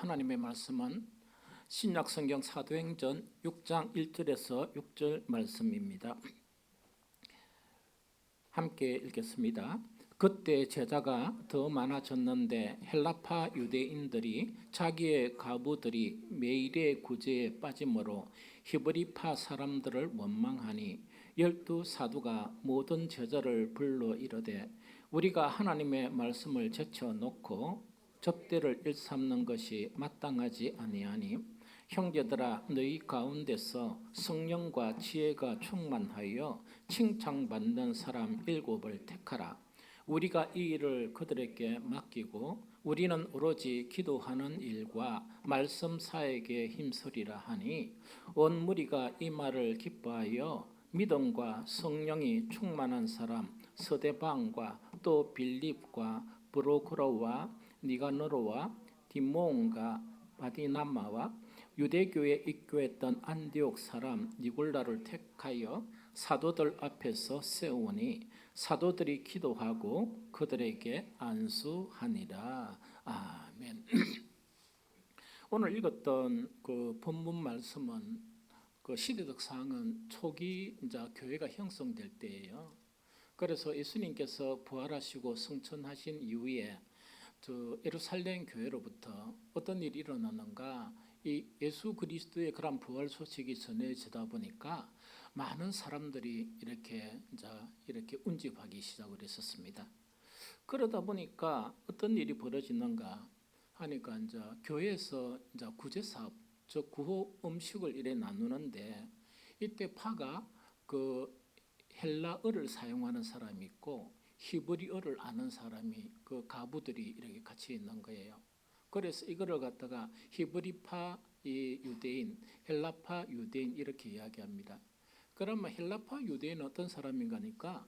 하나님의 말씀은 신약 성경 사도행전 6장 1절에서 6절 말씀입니다. 함께 읽겠습니다. 그때 제자가 더 많아졌는데 헬라파 유대인들이 자기의 과부들이 매일의 구제에 빠짐으로 히브리파 사람들을 원망하니 12사도가 모든 제자를 불러 이르되 우리가 하나님의 말씀을 제쳐놓고 접대를 일삼는 것이 마땅하지 아니하니 형제들아 너희 가운데서 성령과 지혜가 충만하여 칭찬받는 사람 7을 택하라. 우리가 이 일을 그들에게 맡기고 우리는 오로지 기도하는 일과 말씀 사역에 힘쓰리라 하니 온 무리가 이 말을 기뻐하여 믿음과 성령이 충만한 사람 스데반과 또 빌립과 브로코로와 니가노로와 디모온과 바디나마와 유대교에 입교했던 안디옥 사람 니골라를 택하여 사도들 앞에서 세우니 사도들이 기도하고 그들에게 안수하니라. 아멘. 오늘 읽었던 그 본문 말씀은 그 시대적 상황은 초기 이제 교회가 형성될 때예요. 그래서 예수님께서 부활하시고 승천하신 이후에 예루살렘 교회로부터 어떤 일이 일어나는가, 이 예수 그리스도의 그런 부활 소식이 전해지다 보니까 많은 사람들이 이렇게 운집하기 시작을 했었습니다. 그러다 보니까 어떤 일이 벌어지는가 하니까 이제 교회에서 이제 구제 사업, 즉 구호 음식을 이래 나누는데 이때 파가 그 헬라어를 사용하는 사람이 있고 히브리어를 아는 사람이 그 가부들이 이렇게 같이 있는 거예요. 그래서 이거를 갖다가 히브리파 유대인, 헬라파 유대인 이렇게 이야기합니다. 그러면 헬라파 유대인은 어떤 사람인가 하니까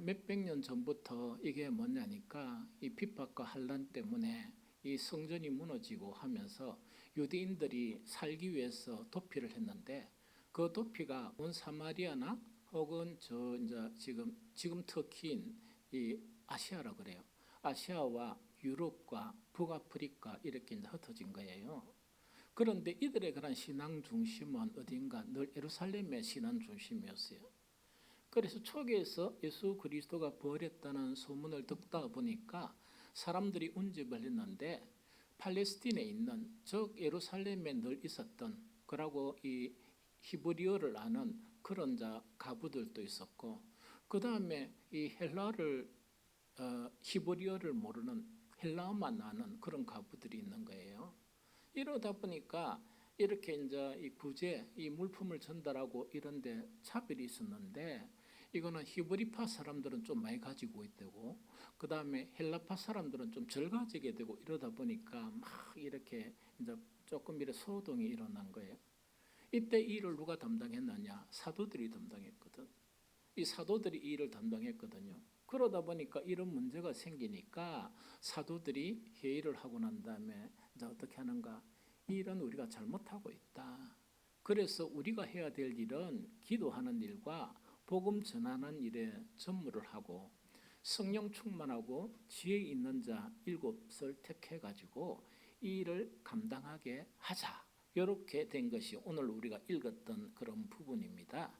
몇백 년 전부터 이게 뭐냐니까 이 핍박과 환란 때문에 이 성전이 무너지고 하면서 유대인들이 살기 위해서 도피를 했는데 그 도피가 온 사마리아나 혹은 지금 터키인 이 아시아라 그래요. 아시아와 유럽과 북아프리카 이렇게 흩어진 거예요. 그런데 이들의 그런 신앙 중심은 어딘가 늘 예루살렘의 신앙 중심이었어요. 그래서 초기에서 예수 그리스도가 부활했다는 소문을 듣다 보니까 사람들이 운집을 했는데 팔레스틴에 있는 즉 예루살렘에 늘 있었던 그러고 이 히브리어를 아는 그런 가부들도 있었고 그 다음에 이 헬라를 히브리어를 모르는 헬라어만 아는 그런 가부들이 있는 거예요. 이러다 보니까 이렇게 이제 이 구제, 이 물품을 전달하고 이런데 차별이 있었는데 이거는 히브리파 사람들은 좀 많이 가지고 있고 그 다음에 헬라파 사람들은 좀 덜 가지게 되고 이러다 보니까 막 이렇게 이제 조금 이렇게 소동이 일어난 거예요. 이때 이 일을 누가 담당했느냐? 사도들이 담당했거든. 이 사도들이 이 일을 담당했거든요. 그러다 보니까 이런 문제가 생기니까 사도들이 회의를 하고 난 다음에 이제 어떻게 하는가? 이 일은 우리가 잘못하고 있다. 그래서 우리가 해야 될 일은 기도하는 일과 복음 전하는 일에 전무를 하고 성령 충만하고 지혜 있는 자 7을 택해가지고 이 일을 감당하게 하자. 이렇게 된 것이 오늘 우리가 읽었던 그런 부분입니다.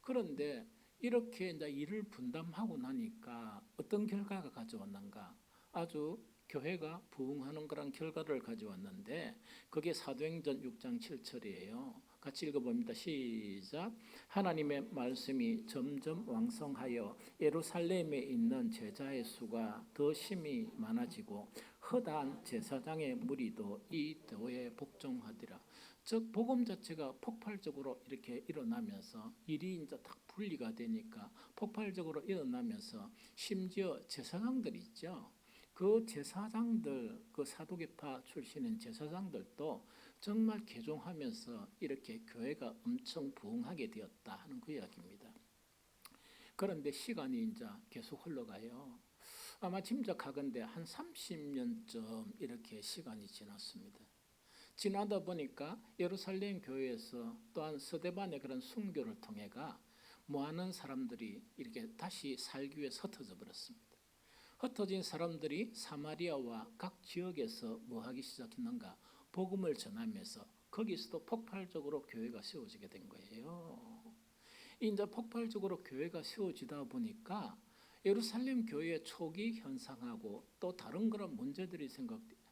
그런데 이렇게 이제 일을 분담하고 나니까 어떤 결과가 가져왔는가? 아주 교회가 부흥하는 그런 결과를 가져왔는데 그게 사도행전 6장 7절이에요. 같이 읽어봅니다. 시작. 하나님의 말씀이 점점 왕성하여 예루살렘에 있는 제자의 수가 더 심히 많아지고 허다한 제사장의 무리도 이 도에 복종하더라. 즉 복음 자체가 폭발적으로 이렇게 일어나면서 일이 이제 딱 분리가 되니까 폭발적으로 일어나면서 심지어 제사장들 있죠. 그 제사장들, 그 사두개파 출신인 제사장들도 정말 개종하면서 이렇게 교회가 엄청 부흥하게 되었다 하는 그 이야기입니다. 그런데 시간이 이제 계속 흘러가요. 아마 짐작하건대 한 30년쯤 이렇게 시간이 지났습니다. 지나다 보니까 예루살렘 교회에서 또한 스데반의 그런 순교를 통해가 많은 사람들이 이렇게 다시 살기 위해 흩어져 버렸습니다. 흩어진 사람들이 사마리아와 각 지역에서 뭐 하기 시작했는가? 복음을 전하면서 거기서도 폭발적으로 교회가 세워지게 된 거예요. 이제 폭발적으로 교회가 세워지다 보니까 예루살렘 교회의 초기 현상하고 또 다른 그런 문제들이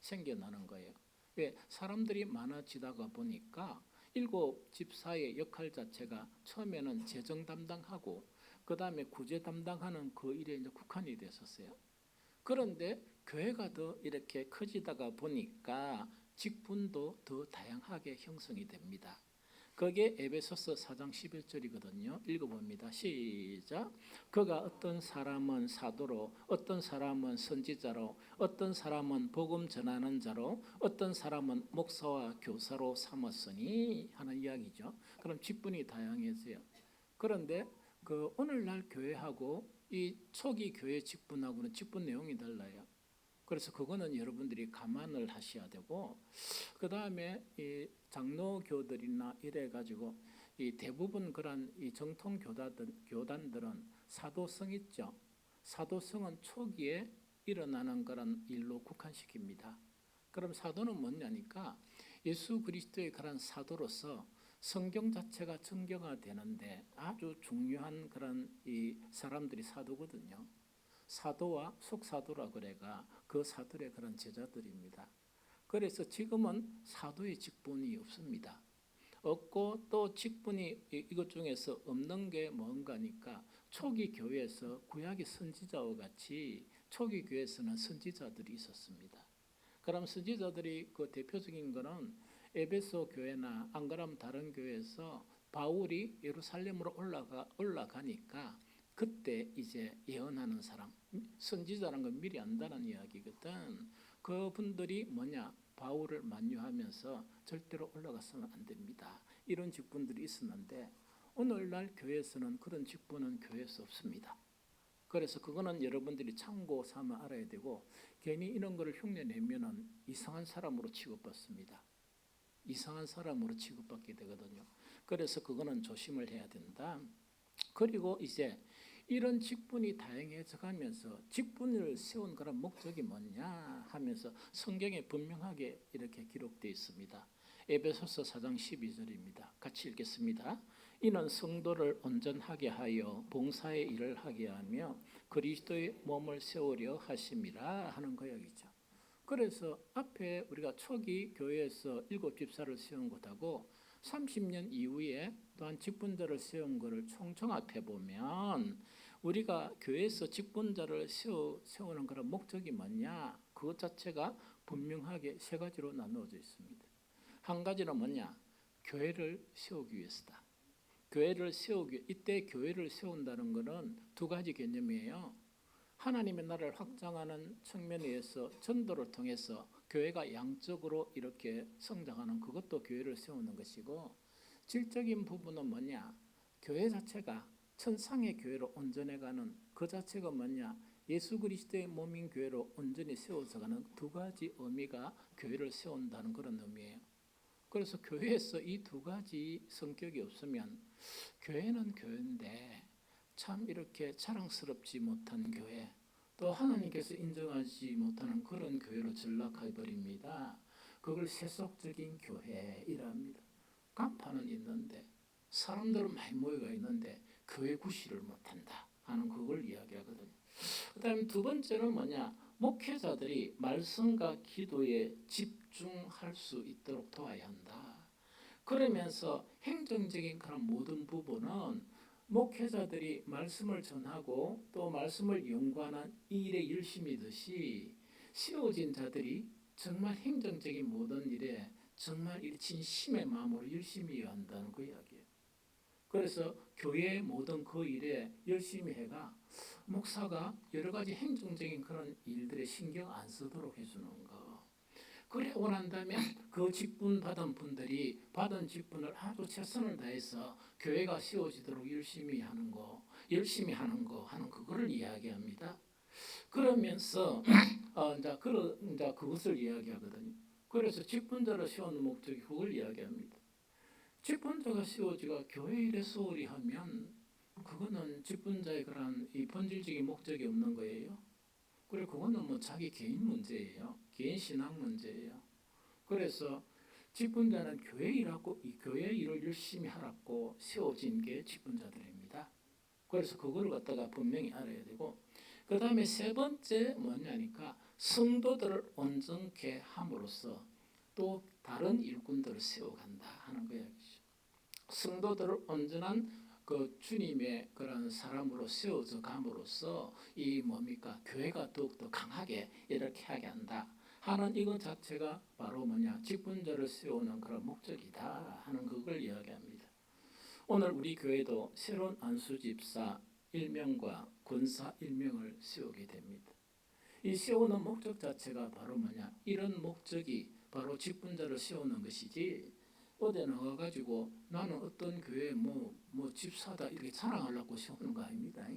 생겨나는 거예요. 왜? 사람들이 많아지다가 보니까 일곱 집사의 역할 자체가 처음에는 재정 담당하고 그 다음에 구제 담당하는 그 일에 이제 국한이 됐었어요. 그런데 교회가 더 이렇게 커지다가 보니까 직분도 더 다양하게 형성이 됩니다. 그게 에베소서 4장 11절이거든요. 읽어봅니다. 시작. 그가 어떤 사람은 사도로, 어떤 사람은 선지자로, 어떤 사람은 복음 전하는 자로, 어떤 사람은 목사와 교사로 삼았으니 하는 이야기죠. 그럼 직분이 다양해져요. 그런데 그 오늘날 교회하고 이 초기 교회 직분하고는 직분 내용이 달라요. 그래서 그거는 여러분들이 감안을 하셔야 되고, 그 다음에 이 장로교들이나 이래 가지고 이 대부분 그런 이 정통 교단들은 사도성 있죠. 사도성은 초기에 일어나는 그런 일로 국한시킵니다. 그럼 사도는 뭐냐니까 예수 그리스도의 그런 사도로서 성경 자체가 정경화되는데 아주 중요한 그런 이 사람들이 사도거든요. 사도와 속사도라 그래가 그 사도의 그런 제자들입니다. 그래서 지금은 사도의 직분이 없습니다. 없고 또 직분이 이것 중에서 없는 게 뭔가니까 초기 교회에서 구약의 선지자와 같이 초기 교회에서는 선지자들이 있었습니다. 그럼 선지자들이 그 대표적인 거는 에베소 교회나 안 그러면 다른 교회에서 바울이 예루살렘으로 올라가니까 그때 이제 예언하는 사람, 선지자라는 건 미리 안다는 이야기거든. 그분들이 뭐냐? 바울을 만류하면서 절대로 올라가서는 안 됩니다. 이런 직분들이 있었는데 오늘날 교회에서는 그런 직분은 교회에서 없습니다. 그래서 그거는 여러분들이 참고 삼아 알아야 되고 괜히 이런 거를 흉내내면은 이상한 사람으로 취급받습니다. 이상한 사람으로 취급받게 되거든요. 그래서 그거는 조심을 해야 된다. 그리고 이제 이런 직분이 다양해져 가면서 직분을 세운 그런 목적이 뭐냐 하면서 성경에 분명하게 이렇게 기록되어 있습니다. 에베소서 4장 12절입니다. 같이 읽겠습니다. 이는 성도를 온전하게 하여 봉사의 일을 하게 하며 그리스도의 몸을 세우려 하심이라 하는 거역이죠. 그래서 앞에 우리가 초기 교회에서 일곱 집사를 세운 것하고 30년 이후에 또한 직분자를 세운 것을 총종합해 보면 우리가 교회에서 직분자를 세우는 그런 목적이 뭐냐? 그것 자체가 분명하게 세 가지로 나누어져 있습니다. 한 가지는 뭐냐? 교회를 세우기 위해서다. 이때 교회를 세운다는 것은 두 가지 개념이에요. 하나님의 나라를 확장하는 측면에서 전도를 통해서 교회가 양적으로 이렇게 성장하는 그것도 교회를 세우는 것이고, 질적인 부분은 뭐냐? 교회 자체가 천상의 교회로 온전해가는 그 자체가 뭐냐? 예수 그리스도의 몸인 교회로 온전히 세워져가는 두 가지 의미가 교회를 세운다는 그런 의미예요. 그래서 교회에서 이 두 가지 성격이 없으면 교회는 교회인데 참 이렇게 자랑스럽지 못한 교회, 또 하나님께서 인정하지 못하는 그런 교회로 전락해 버립니다. 그걸 세속적인 교회이랍니다. 간판은 있는데 사람들은 많이 모여가 있는데 교회 구실을 못한다 하는 그걸 이야기하거든요. 그다음에 두 번째는 뭐냐? 목회자들이 말씀과 기도에 집중할 수 있도록 도와야 한다. 그러면서 행정적인 그런 모든 부분은 목회자들이 말씀을 전하고 또 말씀을 연구하는 이 일에 열심이듯이 세워진 자들이 정말 행정적인 모든 일에 정말 진심의 마음으로 열심히 해야 한다는 그 이야기예요. 그래서 교회의 모든 그 일에 열심히 해가 목사가 여러 가지 행정적인 그런 일들에 신경 안 쓰도록 해주는 거. 그래 원한다면 그 직분 받은 분들이 받은 직분을 아주 최선을 다해서 교회가 세워지도록 열심히 하는 거 하는 그거를 이야기합니다. 그러면서 이제 그것을 이야기하거든요. 그래서 직분자를 세우는 목적이 그걸 이야기합니다. 직분자가 세워지가 교회 일에 소홀히 하면 그거는 직분자의 그런 이 본질적인 목적이 없는 거예요. 그래 그거는 뭐 자기 개인 문제예요. 개인 신앙 문제예요. 그래서 직분자는 교회 일하고 이 교회 일을 열심히 하라고 세워진 게 직분자들입니다. 그래서 그걸 갖다가 분명히 알아야 되고, 그 다음에 세 번째 뭐냐니까 성도들을 온전케 함으로써 또 다른 일꾼들을 세워간다 하는 거 이야기죠. 성도들을 온전한 그 주님의 그런 사람으로 세워져 감으로써 이 뭡니까 교회가 더욱더 강하게 이렇게 하게 한다 하는 이것 자체가 바로 뭐냐 직분자를 세우는 그런 목적이다 하는 그걸 이야기합니다. 오늘 우리 교회도 새로운 안수집사 1명과 권사 1명을 세우게 됩니다. 이 세우는 목적 자체가 바로 뭐냐 이런 목적이 바로 직분자를 세우는 것이지 어디 나가가지고 나는 어떤 교회 뭐 집사다 이렇게 자랑하려고 세우는 거 아닙니다.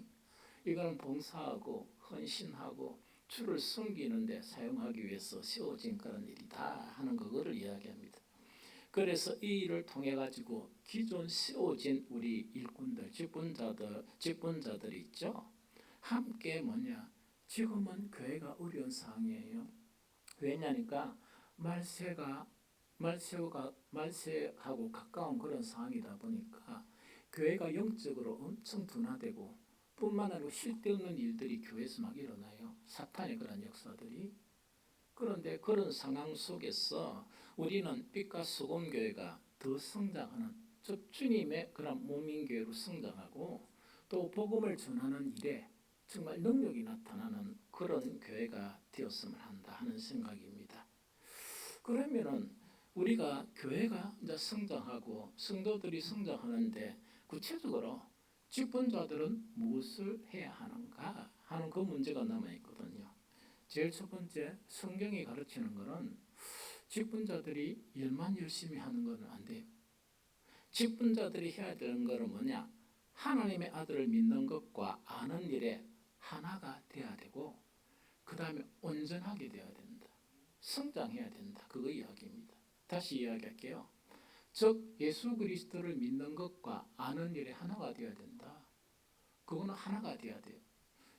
이거는 봉사하고 헌신하고 주를 섬기는 데 사용하기 위해서 세워진 그런 일이다 하는 그거를 이야기합니다. 그래서 이 일을 통해 가지고 기존 세워진 우리 일꾼들, 직분자들이 있죠. 함께 뭐냐? 지금은 교회가 어려운 상황이에요. 왜냐니까 말세하고 가까운 그런 상황이다 보니까 교회가 영적으로 엄청 둔화되고 뿐만 아니라 쓸데없는 일들이 교회에서 막 일어나요. 사탄의 그런 역사들이. 그런데 그런 상황 속에서 우리는 빛과 소금 교회가 더 성장하는 즉 주님의 그런 몸인 교회로 성장하고 또 복음을 전하는 일에 정말 능력이 나타나는 그런 교회가 되었으면 한다 하는 생각입니다. 그러면은 우리가 교회가 이제 성장하고 성도들이 성장하는데 구체적으로 직분자들은 무엇을 해야 하는가 하는 그 문제가 남아 있거든요. 제일 첫 번째 성경이 가르치는 것은 직분자들이 일만 열심히 하는 것은 안 돼요. 직분자들이 해야 되는 것은 뭐냐? 하나님의 아들을 믿는 것과 아는 일에 하나가 돼야 되고 그 다음에 온전하게 돼야 된다. 성장해야 된다. 그거 이야기입니다. 다시 이야기할게요. 즉 예수 그리스도를 믿는 것과 아는 일에 하나가 되어야 된다. 그거는 하나가 돼야 돼요.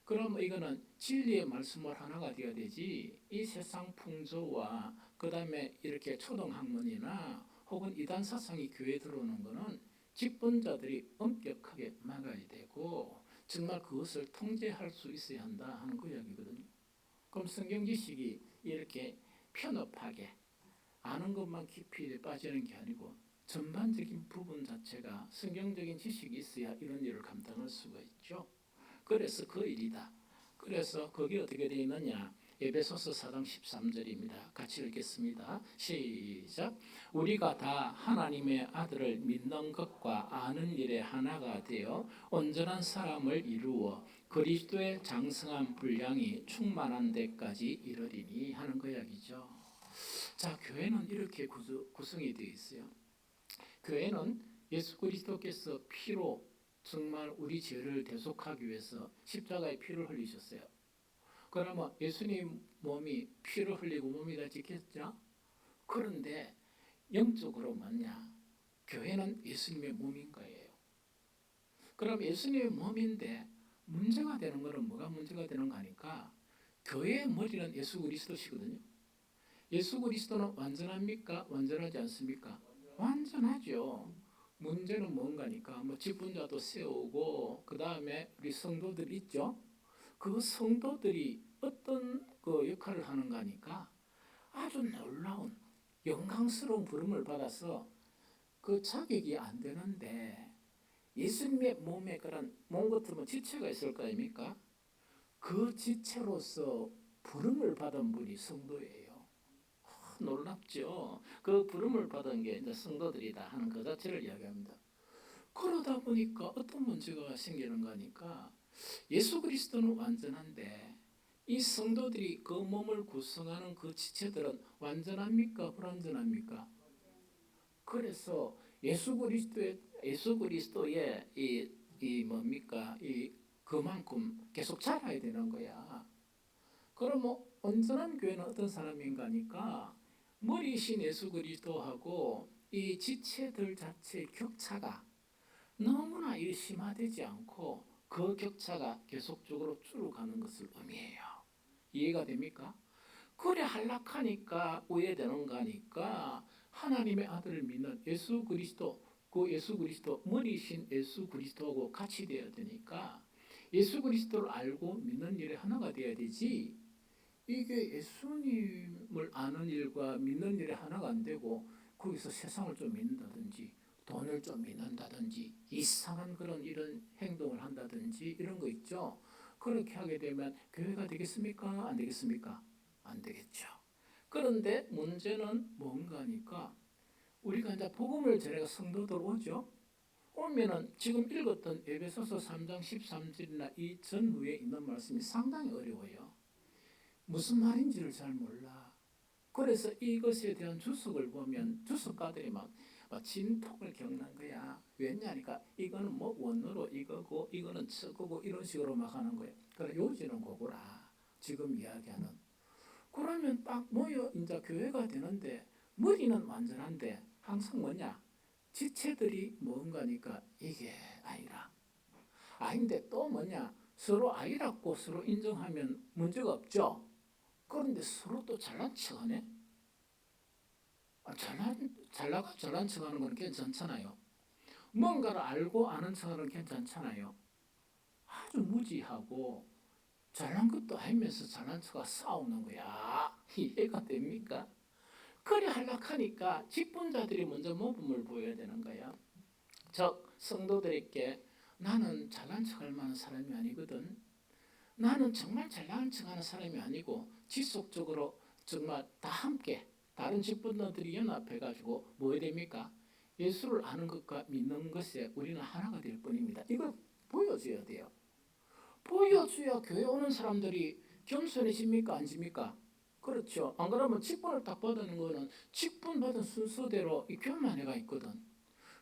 그럼 이거는 진리의 말씀을 하나가 되어야 되지 이 세상 풍조와 그 다음에 이렇게 초등학문이나 혹은 이단 사상이 교회에 들어오는 것은 직분자들이 엄격하게 막아야 되고 정말 그것을 통제할 수 있어야 한다 하는 그 이야기거든요. 그럼 성경 지식이 이렇게 편협하게 아는 것만 깊이 빠지는 게 아니고 전반적인 부분 자체가 성경적인 지식이 있어야 이런 일을 감당할 수가 있죠. 그래서 그 일이다. 그래서 거기 어떻게 되어 있느냐? 에베소서 4장 13절입니다. 같이 읽겠습니다. 시작. 우리가 다 하나님의 아들을 믿는 것과 아는 일에 하나가 되어 온전한 사람을 이루어 그리스도의 장성한 분량이 충만한 데까지 이르리니 하는 거 이야기죠. 자, 교회는 이렇게 구성이 되어 있어요. 교회는 예수 그리스도께서 피로 정말 우리 죄를 대속하기 위해서 십자가에 피를 흘리셨어요. 그러면 예수님 몸이 피를 흘리고 몸이 다 지켰죠? 그런데 영적으로 뭐냐? 교회는 예수님의 몸인 거예요. 그럼 예수님의 몸인데 문제가 되는 것은 뭐가 문제가 되는 거 아니까? 교회의 머리는 예수 그리스도시거든요. 예수 그리스도는 완전합니까? 완전하지 않습니까? 완전하죠. 문제는 뭔가니까 뭐 직분자도 세우고 그 다음에 우리 성도들 있죠. 그 성도들이 어떤 그 역할을 하는가 하니까 아주 놀라운 영광스러운 부름을 받아서 그 자격이 안 되는데 예수님의 몸에 그런 몸 같으면 지체가 있을 거 아닙니까? 그 지체로서 부름을 받은 분이 성도예요. 놀랍죠. 그 부름을 받은 게 이제 성도들이다 하는 그 자체를 이야기합니다. 그러다 보니까 어떤 문제가 생기는 거니까 예수 그리스도는 완전한데 이 성도들이 그 몸을 구성하는 그 지체들은 완전합니까? 불완전합니까? 그래서 예수 그리스도의 이 뭡니까? 이 그만큼 계속 자라야 되는 거야. 그럼 온전한 교회는 어떤 사람인가 하니까 머리신 예수 그리스도하고 이 지체들 자체의 격차가 너무나 심화되지 않고 그 격차가 계속적으로 줄어가는 것을 의미해요. 이해가 됩니까? 그래 한락하니까 우회되는 거니까 하나님의 아들을 믿는 예수 그리스도, 그 예수 그리스도 머리신 예수 그리스도하고 같이 되어야 되니까 예수 그리스도를 알고 믿는 일에 하나가 되어야 되지. 이게 예수님을 아는 일과 믿는 일에 하나가 안 되고 거기서 세상을 좀 믿는다든지 돈을 좀 믿는다든지 이상한 그런 이런 행동을 한다든지 이런 거 있죠. 그렇게 하게 되면 교회가 되겠습니까? 안 되겠습니까? 안 되겠죠. 그런데 문제는 뭔가니까 우리가 이제 복음을 전해가 성도들 오죠. 오면은 지금 읽었던 에베소서 3장 13절이나 이 전후에 있는 말씀이 상당히 어려워요. 무슨 말인지를 잘 몰라. 그래서 이것에 대한 주석을 보면 주석가들이 막 진통을 겪는 거야. 왜냐니까 이거는 뭐 원어로 이거고 이거는 저거고 이런 식으로 막 하는 거예요. 그래 요지는 그거라. 지금 이야기하는. 그러면 딱 모여 이제 교회가 되는데 머리는 완전한데 항상 뭐냐? 지체들이 뭔가니까 이게 아니라. 아닌데 또 뭐냐? 서로 아니라고 서로 인정하면 문제가 없죠. 그런데 서로 또 잘난 척하네. 잘난 척하는 건 괜찮잖아요. 뭔가를 알고 아는 척하는 괜찮잖아요. 아주 무지하고 잘난 것도 알면서 잘난 척하 싸우는 거야. 이해가 됩니까? 그래 하락하니까 직분자들이 먼저 모범을 보여야 되는 거야. 즉 성도들에게 나는 잘난 척할 만한 사람이 아니거든. 나는 정말 잘난 척하는 사람이 아니고 지속적으로 정말 다 함께 다른 직분들이 연합해가지고 뭐 해야 됩니까? 예수를 아는 것과 믿는 것에 우리는 하나가 될 뿐입니다. 이걸 보여줘야 돼요. 보여줘야 교회 오는 사람들이 겸손해집니까? 안 집니까? 그렇죠. 안 그러면 직분을 딱 받는 거는 직분 받은 순서대로 이 교만해가 있거든.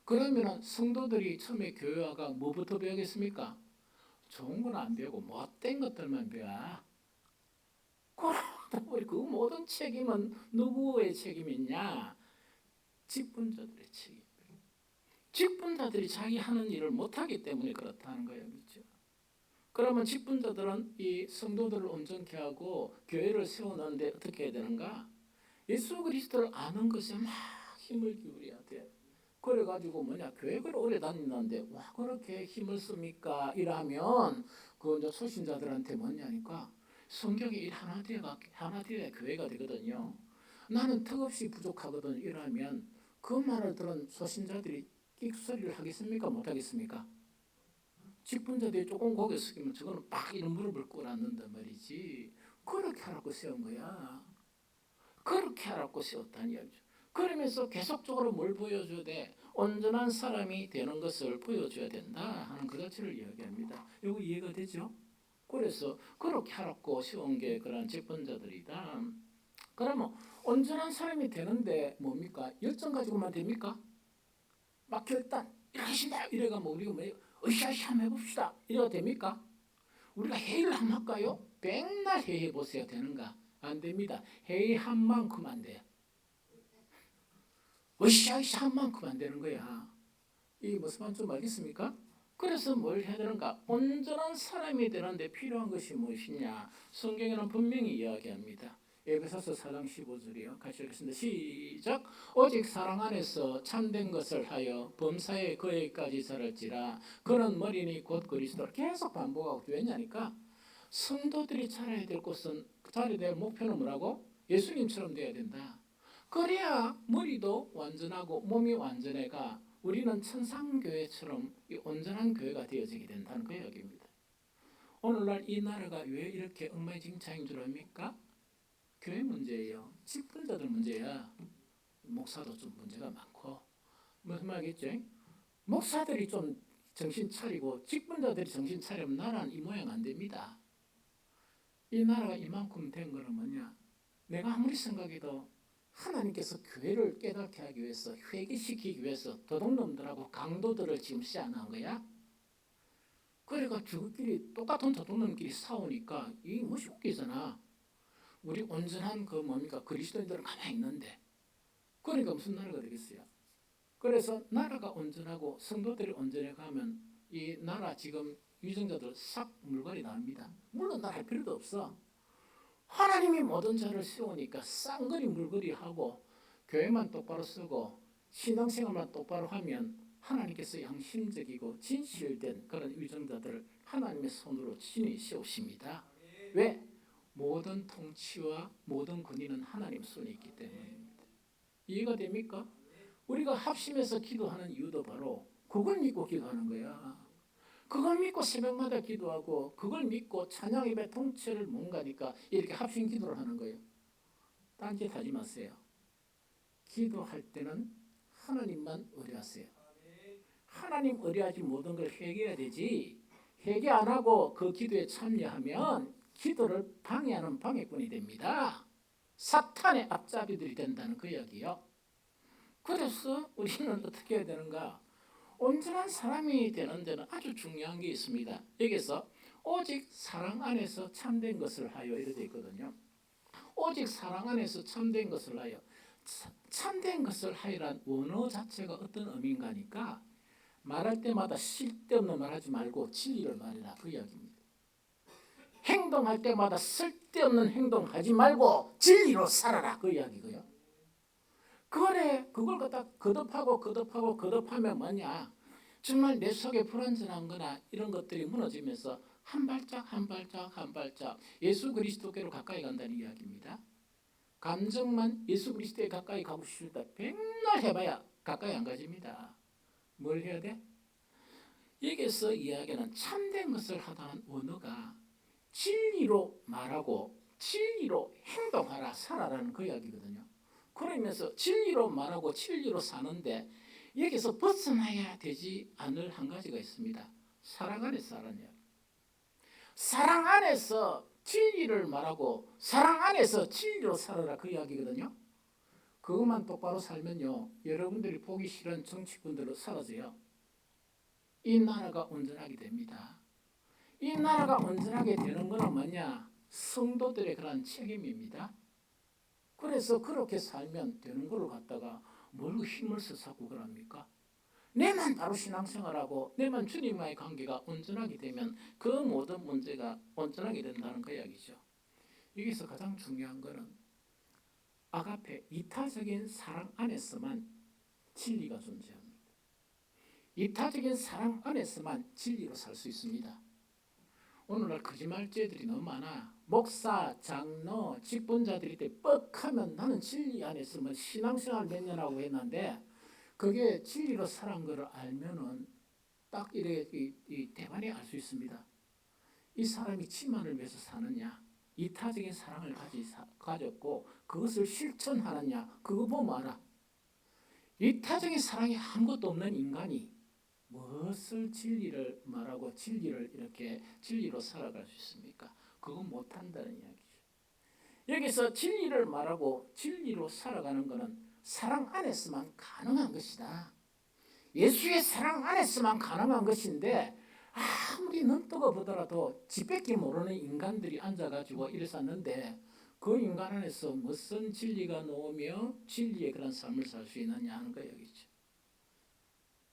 그러면 성도들이 처음에 교회 와가 뭐부터 배우겠습니까? 좋은 건 안 배우고 못된 것들만 배워. 그러다 보니 그 모든 책임은 누구의 책임이냐? 직분자들의 책임. 직분자들이 자기 하는 일을 못하기 때문에 그렇다는 거예요. 그렇죠? 그러면 직분자들은 이 성도들을 온전케 하고 교회를 세우는데 어떻게 해야 되는가? 예수 그리스도를 아는 것에 막 힘을 기울여야 돼. 그래가지고 뭐냐 교회를 오래 다니는데 와 그렇게 힘을 씁니까? 이러면 그 이제 소신자들한테 뭐냐니까 성경이 일 하나 되어야 교회가 되거든요. 나는 턱없이 부족하거든 이러면 그 말을 들은 소신자들이 끽소리를 하겠습니까? 못 하겠습니까? 직분자들이 조금 고개 숙이면 저거는 막 이런 무릎을 꿇었는단 말이지. 그렇게 하라고 세운 거야. 그렇게 하라고 세웠다는 이야기죠. 그러면서 계속적으로 뭘 보여줘야 돼? 온전한 사람이 되는 것을 보여줘야 된다 하는 그 자체를 이야기합니다. 이거 이해가 되죠? 그래서 그렇게 하라고 세운 게 그런 직분자들이다. 그러면 온전한 사람이 되는데 뭡니까? 열정 가지고만 됩니까? 막 결단 이렇게 하신다 이래가 뭐 우리가 뭐 으쌰으쌰 한번 해봅시다 이래가 됩니까? 우리가 회의를 한번 할까요? 백날 회의해 보세요. 되는가? 안 됩니다. 회의한 만큼 안 돼. 으쌰으쌰 한 만큼 안 되는 거야. 이 무슨 말인지 좀 알겠습니까? 그래서 뭘 해야 되는가? 온전한 사람이 되는데 필요한 것이 무엇이냐? 성경에는 분명히 이야기합니다. 에베소서 4장 15절이요. 같이 읽겠습니다. 시작. 오직 사랑 안에서 참된 것을 하여 범사에 그에까지 자랄지라. 그는 머리니 곧 그리스도. 계속 반복하고 왜냐니까 성도들이 자라야 될 곳은 자라야 될 목표는 뭐라고? 예수님처럼 돼야 된다. 그래야 머리도 완전하고 몸이 완전해가 우리는 천상교회처럼 온전한 교회가 되어지게 된다는 그 이야기입니다. 오늘날 이 나라가 왜 이렇게 엉망진창인 줄 압니까? 교회 문제예요. 직분자들 문제야. 목사도 좀 문제가 많고 무슨 말이겠죠? 목사들이 좀 정신 차리고 직분자들이 정신 차리면 나라는 이 모양 안 됩니다. 이 나라가 이만큼 된 거는 뭐냐? 내가 아무리 생각해도 하나님께서 교회를 깨닫게 하기 위해서 회개시키기 위해서 도둑놈들하고 강도들을 지금 시작한 거야. 그러니까 저끼리 똑같은 도둑놈끼리 싸우니까 이게 무엇이 웃기잖아. 우리 온전한 그 뭡니까 그리스도인들은 가만히 있는데 그러니까 무슨 나라가 되겠어요. 그래서 나라가 온전하고 성도들이 온전해 가면 이 나라 지금 유정자들 싹 물갈이 납니다. 물론 나 할 필요도 없어. 하나님이 모든 자를 세우니까 쌍거리 물거리 하고 교회만 똑바로 쓰고 신앙생활만 똑바로 하면 하나님께서 양심적이고 진실된 그런 위정자들을 하나님의 손으로 친히 세우십니다. 왜? 모든 통치와 모든 권위는 하나님 손에 있기 때문입니다. 이해가 됩니까? 우리가 합심해서 기도하는 이유도 바로 그걸 믿고 기도하는 거야. 그걸 믿고 새벽마다 기도하고 그걸 믿고 찬양 예배 통째를 뭔가니까 이렇게 합심 기도를 하는 거예요. 딴짓하지 마세요. 기도할 때는 하나님만 의뢰하세요. 하나님 의뢰하지 모든 걸 회개해야 되지. 회개 안 하고 그 기도에 참여하면 기도를 방해하는 방해꾼이 됩니다. 사탄의 앞잡이들이 된다는 그 이야기요. 그래서 우리는 어떻게 해야 되는가? 온전한 사람이 되는 데는 아주 중요한 게 있습니다. 여기서 오직 사랑 안에서 참된 것을 하여 이렇게 되어 있거든요. 오직 사랑 안에서 참된 것을 하여. 참된 것을 하여란 원어 자체가 어떤 의미인가 하니까 말할 때마다 쓸데없는 말하지 말고 진리를 말해라 그 이야기입니다. 행동할 때마다 쓸데없는 행동하지 말고 진리로 살아라 그 이야기고요. 그걸 갖다 거듭하면 뭐냐? 정말 내 속에 불완전한 거나 이런 것들이 무너지면서 한 발짝 예수 그리스도께로 가까이 간다는 이야기입니다. 감정만 예수 그리스도에 가까이 가고 싶다. 백날 해봐야 가까이 안 가집니다. 뭘 해야 돼? 여기서 이야기는 참된 것을 하다는 언어가 진리로 말하고 진리로 행동하라 살아라는 그 이야기거든요. 그러면서 진리로 말하고 진리로 사는데 여기서 벗어나야 되지 않을 한 가지가 있습니다. 사랑 안에서 살아야 돼요. 사랑 안에서 진리를 말하고 사랑 안에서 진리로 살아라 그 이야기거든요. 그것만 똑바로 살면요, 여러분들이 보기 싫은 정치꾼들은 사라져요. 이 나라가 온전하게 됩니다. 이 나라가 온전하게 되는 것은 뭐냐? 성도들의 그런 책임입니다. 그래서 그렇게 살면 되는 걸로 갖다가 뭘 힘을 써서 그럽니까? 내만 바로 신앙생활하고 내만 주님과의 관계가 온전하게 되면 그 모든 문제가 온전하게 된다는 그 이야기죠. 여기서 가장 중요한 것은 아가페, 이타적인 사랑 안에서만 진리가 존재합니다. 이타적인 사랑 안에서만 진리로 살 수 있습니다. 오늘날 거짓말죄들이 너무 많아. 목사, 장로, 직분자들이 때 뻑하면 나는 진리 안에서 뭐 신앙생활 몇 년 하고 했는데 그게 진리로 살아간 것을 알면은 딱 이렇게 이 대반에 알 수 있습니다. 이 사람이 지만을 위해서 사느냐, 이타적인 사랑을 가졌고 그것을 실천하느냐, 그거 보면 알아. 이타적인 사랑이 아무것도 없는 인간이 무엇을 진리를 말하고 진리를 이렇게 진리로 살아갈 수 있습니까? 그건 못한다는 이야기죠. 여기서 진리를 말하고 진리로 살아가는 것은 사랑 안에서만 가능한 것이다. 예수의 사랑 안에서만 가능한 것인데 아무리 눈 뜨고 보더라도 지밖에 모르는 인간들이 앉아가지고 이랬었는데 그 인간 안에서 무슨 진리가 나오며 진리의 그런 삶을 살 수 있느냐 하는 거 여기죠.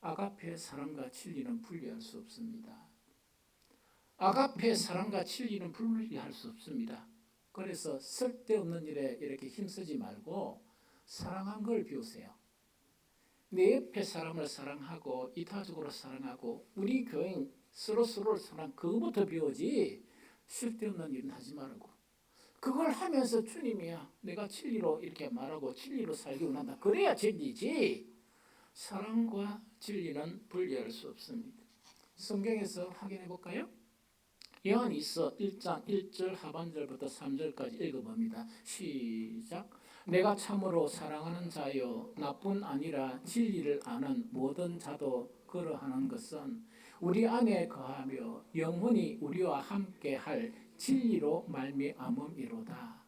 아가페 사랑과 진리는 분리할 수 없습니다. 아가페 사랑과 진리는 분리할 수 없습니다. 그래서 쓸데없는 일에 이렇게 힘쓰지 말고 사랑한 걸 비우세요. 내 옆에 사람을 사랑하고 이타적으로 사랑하고 우리 교인 서로를 사랑 그거부터 비우지 쓸데없는 일은 하지 말고 그걸 하면서 주님이야 내가 진리로 이렇게 말하고 진리로 살기 원한다. 그래야 진리지. 사랑과 진리는 분리할 수 없습니다. 성경에서 확인해 볼까요? 요한일서 1장 1절 하반절부터 3절까지 읽어봅니다. 시작. 내가 참으로 사랑하는 자여 나뿐 아니라 진리를 아는 모든 자도 그러하는 것은 우리 안에 거하며 영원히 우리와 함께할 진리로 말미암음이로다.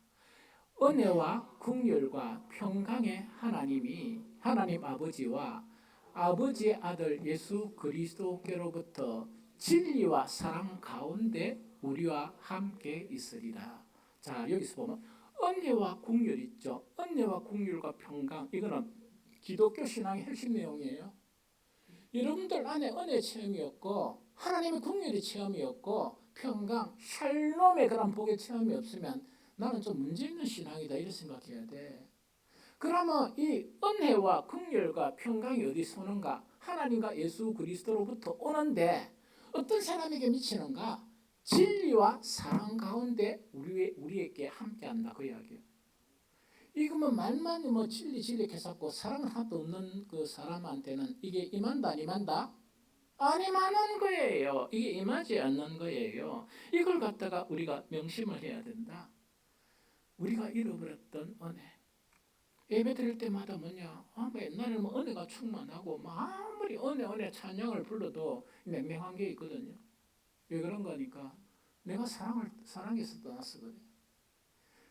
은혜와 긍휼과 평강의 하나님 아버지와 아버지의 아들 예수 그리스도께로부터 진리와 사랑 가운데 우리와 함께 있으리라. 자, 여기서 보면 은혜와 긍휼 있죠. 은혜와 긍휼과 평강, 이거는 기독교 신앙의 핵심 내용이에요. 여러분들 안에 은혜 체험이 없고 하나님의 긍휼의 체험이 없고 평강, 샬롬의 그런 복의 체험이 없으면 나는 좀 문제 있는 신앙이다 이렇게 생각해야 돼. 그러면 이 은혜와 긍휼과 평강이 어디서 오는가? 하나님과 예수 그리스도로부터 오는데 어떤 사람에게 미치는가? 진리와 사랑 가운데 우리에게 함께한다 그 이야기예요. 이거 뭐 말만 뭐 진리 개잡고 사랑 하나도 없는 그 사람한테는 이게 임한다 안 임한다? 안 임하는 거예요. 이게 임하지 않는 거예요. 이걸 갖다가 우리가 명심을 해야 된다. 우리가 잃어버렸던 은혜. 예배 드릴 때마다 뭐냐? 뭐 옛날에는 뭐 은혜가 충만하고 뭐 아무리 은혜 찬양을 불러도 맹맹한 게 있거든요. 왜 그런 거니까 내가 사랑해서 떠났어 그래.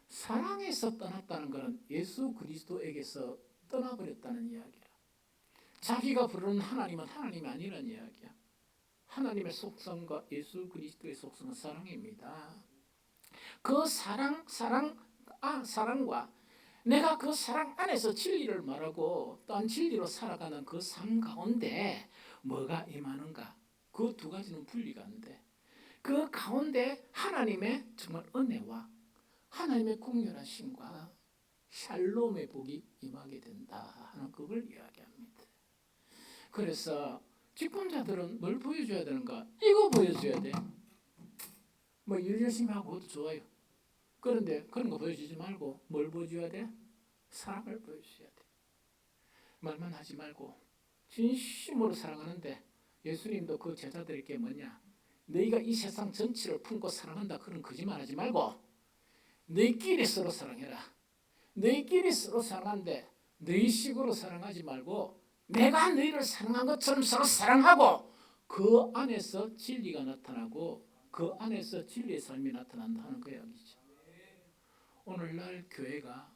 사랑해서 떠났다는 것은 예수 그리스도에게서 떠나버렸다는 이야기야. 자기가 부르는 하나님은 하나님이 아니라는 이야기야. 하나님의 속성과 예수 그리스도의 속성은 사랑입니다. 그 사랑과 내가 그 사랑 안에서 진리를 말하고 또한 진리로 살아가는 그 삶 가운데 뭐가 임하는가? 그 두 가지는 분리가 안 돼. 그 가운데 하나님의 정말 은혜와 하나님의 공렬하심과 샬롬의 복이 임하게 된다 하는 그걸 이야기합니다. 그래서 직분자들은 뭘 보여줘야 되는가? 이거 보여줘야 돼. 뭐 일 열심히 하고 그것도 좋아요. 그런데 그런 거 보여주지 말고 뭘 보여줘야 돼? 사랑을 보여줘야 돼. 말만 하지 말고 진심으로 사랑하는데 예수님도 그 제자들에게 뭐냐? 너희가 이 세상 전체를 품고 사랑한다 그런 거짓말하지 말고 너희끼리 서로 사랑해라. 너희끼리 서로 사랑하는데 너희식으로 사랑하지 말고 내가 너희를 사랑한 것처럼 서로 사랑하고 그 안에서 진리가 나타나고 그 안에서 진리의 삶이 나타난다는 그 이야기죠. 오늘날 교회가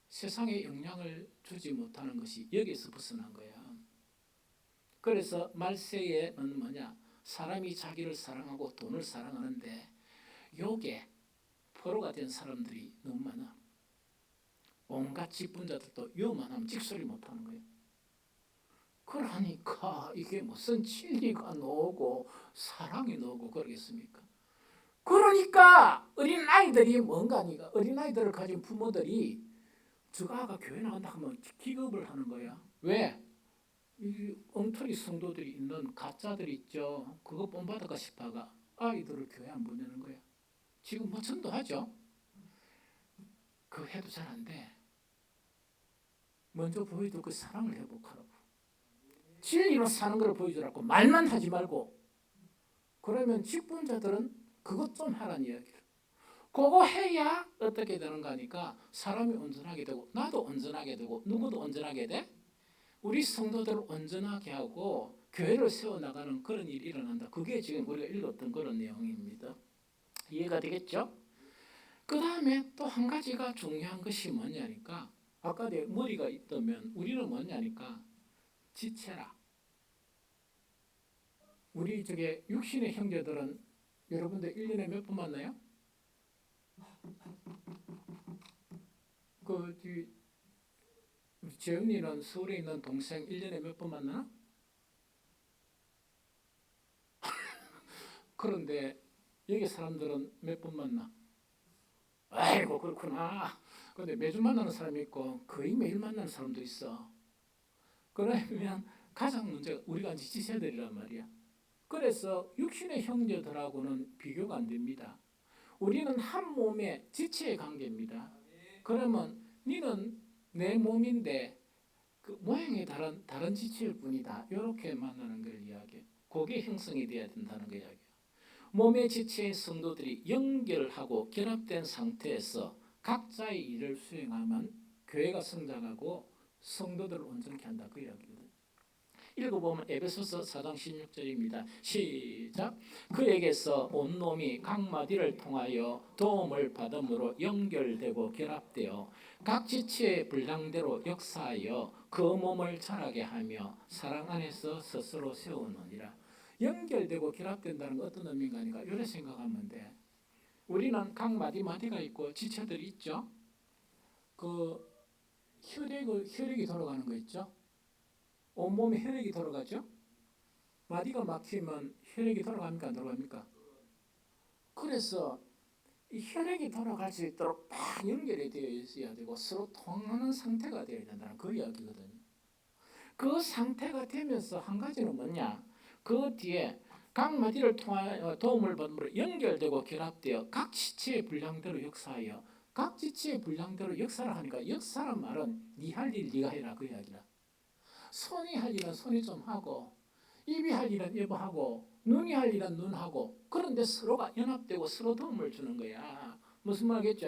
세상에 영향을 주지 못하는 것이 여기서 벗어난 거야. 그래서 말세에는 뭐냐? 사람이 자기를 사랑하고 돈을 사랑하는데 요게 포로가 된 사람들이 너무 많아. 온갖 직분자들도 요만하면 찍소리 못하는 거예요. 그러니까 이게 무슨 진리가 나오고 사랑이 나오고 그러겠습니까? 그러니까 어린아이들이 뭔가니까 어린아이들을 가진 부모들이 저가가 교회 나간다 하면 기겁을 하는 거야. 왜? 이 엉터리 성도들이 있는 가짜들이 있죠. 그거 본받을까 싶어가 아이들을 교회 안 보내는 거야. 지금 뭐 전도하죠. 그거 해도 잘 안 돼. 먼저 보여줄 그 사랑을 회복하라고. 진리로 사는 걸 보여주라고. 말만 하지 말고. 그러면 직분자들은 그것 좀 하라는 이야기를. 그거 해야 어떻게 되는가 하니까 사람이 온전하게 되고 나도 온전하게 되고 누구도 온전하게 돼? 우리 성도들을 온전하게 하고 교회를 세워나가는 그런 일이 일어난다. 그게 지금 우리가 읽었던 그런 내용입니다. 이해가 되겠죠? 그 다음에 또 한 가지가 중요한 것이 뭐냐니까 아까 내 머리가 있다면 우리는 뭐냐니까 지체라. 우리 저게 육신의 형제들은 여러분들 1년에 몇 번 만나요? 우리 재은이는 서울에 있는 동생 1년에 몇 번 만나? 그런데 여기 사람들은 몇 번 만나? 아이고 그렇구나. 근데 매주 만나는 사람이 있고 거의 매일 만나는 사람도 있어. 그러면 가장 문제가 우리가 지체들이란 말이야. 그래서 육신의 형제들하고는 비교가 안 됩니다. 우리는 한 몸의 지체의 관계입니다. 그러면 너는 내 몸인데 그 모양이 다른 지체일 뿐이다. 이렇게 만나는 걸 이야기해. 그게 형성이 돼야 된다는 거 이야기야. 몸의 지체의 성도들이 연결하고 결합된 상태에서 각자의 일을 수행하면 교회가 성장하고 성도들을 온전케 한다 그 이야기거든. 읽어보면 에베소서 4장 16절입니다. 시작. 그에게서 온 몸이 각 마디를 통하여 도움을 받음으로 연결되고 결합되어 각 지체의 분량대로 역사하여 그 몸을 자라게 하며 사랑 안에서 스스로 세우느니라. 연결되고 결합된다는 건 어떤 의미인가 하니까 이렇게 생각하면 돼. 우리는 각 마디마디가 있고 지체들이 있죠. 그 혈액이 돌아가는 거 있죠. 온몸에 혈액이 돌아가죠. 마디가 막히면 혈액이 돌아갑니까 안 돌아갑니까? 그래서 이 혈액이 돌아갈 수 있도록 딱 연결이 되어 있어야 되고 서로 통하는 상태가 되어야 된다는 그 이야기거든요. 그 상태가 되면서 한 가지는 뭐냐? 그 뒤에 각 마디를 통하여 도움을 받음으로 연결되고 결합되어 각 지체의 분량대로 역사하여 각 지체의 분량대로 역사를 하니까 역사란 말은 네 할 일 네가 해라 그 이야기라. 손이 할 일은 손이 좀 하고 입이 할 일은 입 하고 눈이 할 일은 눈 하고 그런데 서로가 연합되고 서로 도움을 주는 거야. 무슨 말이겠죠?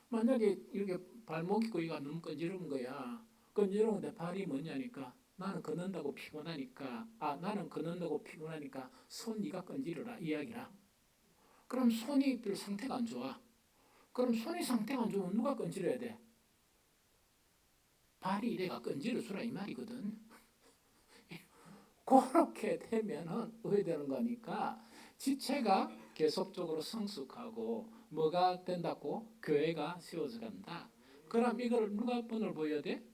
만약에 이렇게 발목 있고 이가 너무 건지른 거야. 건지른데 발이 뭐냐니까 나는 걷는다고 피곤하니까 나는 걷는다고 피곤하니까 손 네가 건지르라 이야기라. 그럼 손이 별 상태가 안 좋아. 그럼 손이 상태가 안 좋으면 누가 건지려야 돼? 발이 이래가 건지려 주라 이 말이거든. 그렇게 되면은 어떻게 되는 거니까 지체가 계속적으로 성숙하고 뭐가 된다고? 교회가 세워져 간다. 그럼 이걸 누가 본을 보여야 돼?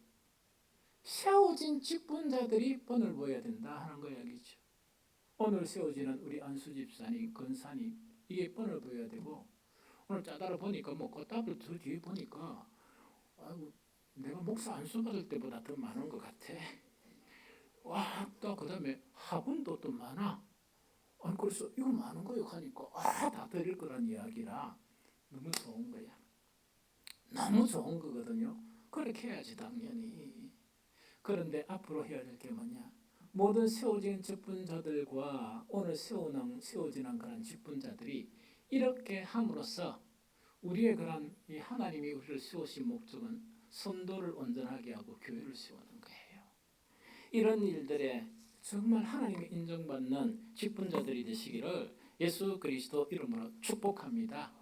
세워진 직분자들이 본을 보여야 된다 하는 거 이야기죠. 오늘 세워지는 우리 안수 집사님, 권사님 이게 본을 보여야 되고 오늘 짜다를 보니까 뭐 꽃다발 저 뒤에 보니까 아이고, 내가 목사 안수 받을 때보다 더 많은 것 같아. 와, 또 그다음에 화분도 또 많아. 아니 그래서 이거 많은 거요 하니까 다 드릴 거란 이야기라 너무 좋은 거야. 너무 좋은 거거든요. 그렇게 해야지 당연히. 그런데 앞으로 해야 될 게 뭐냐? 모든 세워진 직분자들과 오늘 세워지는 그런 직분자들이 이렇게 함으로써 우리의 그런 이 하나님이 우리를 세우신 목적은 선도를 온전하게 하고 교회를 세우는 거예요. 이런 일들에 정말 하나님의 인정받는 직분자들이 되시기를 예수 그리스도 이름으로 축복합니다.